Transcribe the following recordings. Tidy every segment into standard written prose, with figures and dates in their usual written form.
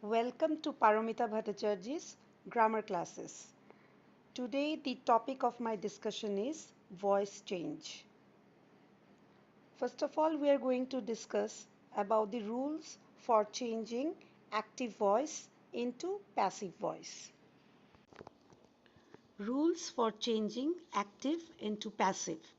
Welcome to Paramita Bhattacharya's grammar classes. Today the topic of my discussion is voice change. First of all, we are going to discuss about the rules for changing active voice into passive voice. Rules for changing active into passive.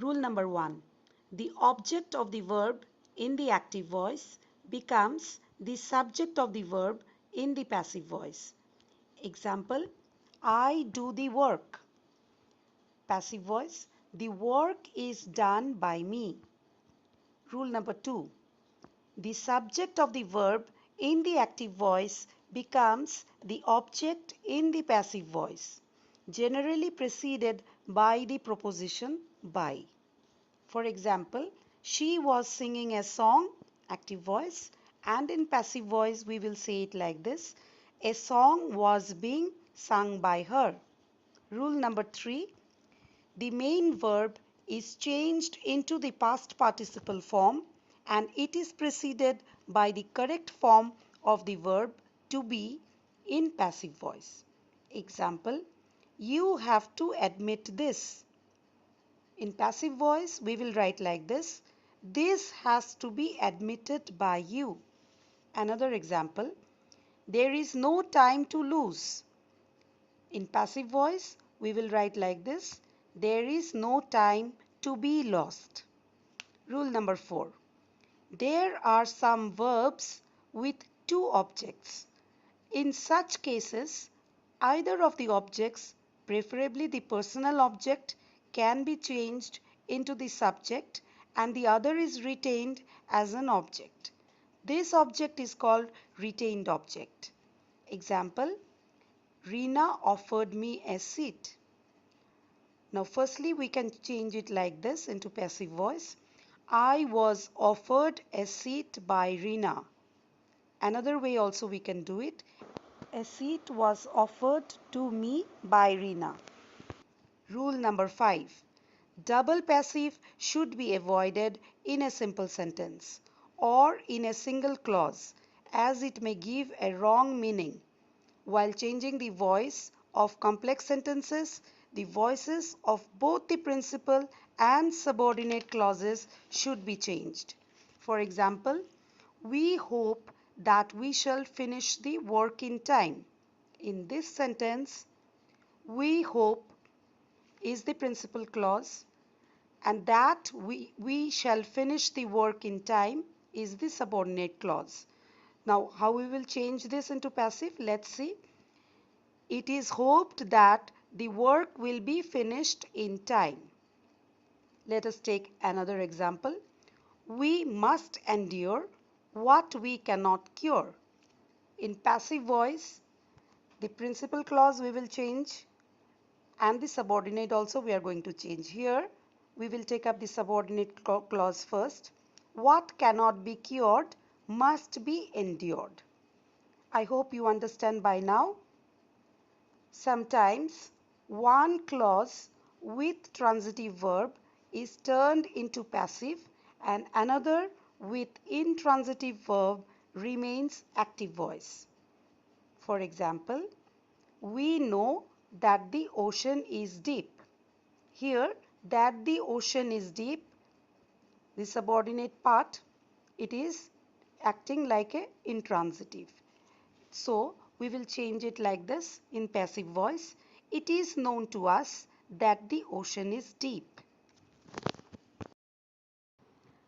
Rule number 1. The object of the verb in the active voice becomes the subject of the verb in the passive voice. Example, I do the work. Passive voice, the work is done by me. Rule number 2. The subject of the verb in the active voice becomes the object in the passive voice, generally preceded by the preposition by. For example, she was singing a song, active voice, and in passive voice we will say it like this, a song was being sung by her. Rule number 3, the main verb is changed into the past participle form and it is preceded by the correct form of the verb to be in passive voice. Example, you have to admit this. In passive voice, we will write like this. This has to be admitted by you. Another example, there is no time to lose. In passive voice, we will write like this. There is no time to be lost. Rule number 4. There are some verbs with two objects. In such cases, either of the objects, preferably the personal object, can be changed into the subject and the other is retained as an object. This object is called retained object. Example, Reena offered me a seat. Now firstly we can change it like this into passive voice. I was offered a seat by Reena. Another way also we can do it. A seat was offered to me by Reena. Rule number 5. Double passive should be avoided in a simple sentence or in a single clause as it may give a wrong meaning. While changing the voice of complex sentences, the voices of both the principal and subordinate clauses should be changed. For example, we hope that we shall finish the work in time. In this sentence, we hope is the principal clause and that we shall finish the work in time is the subordinate clause. Now, how we will change this into passive? Let's see. It is hoped that the work will be finished in time. Let us take another example. We must endure what we cannot cure. In passive voice, the principal clause we will change and the subordinate also we are going to change. Here, we will take up the subordinate clause first. What cannot be cured must be endured. I hope you understand by now. Sometimes one clause with transitive verb is turned into passive and another with intransitive verb remains active voice. For example, we know that the ocean is deep. Here, that the ocean is deep, the subordinate part, it is acting like a intransitive. So, we will change it like this in passive voice. It is known to us that the ocean is deep.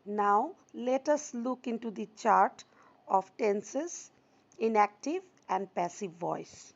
Now, let us look into the chart of tenses in active and passive voice.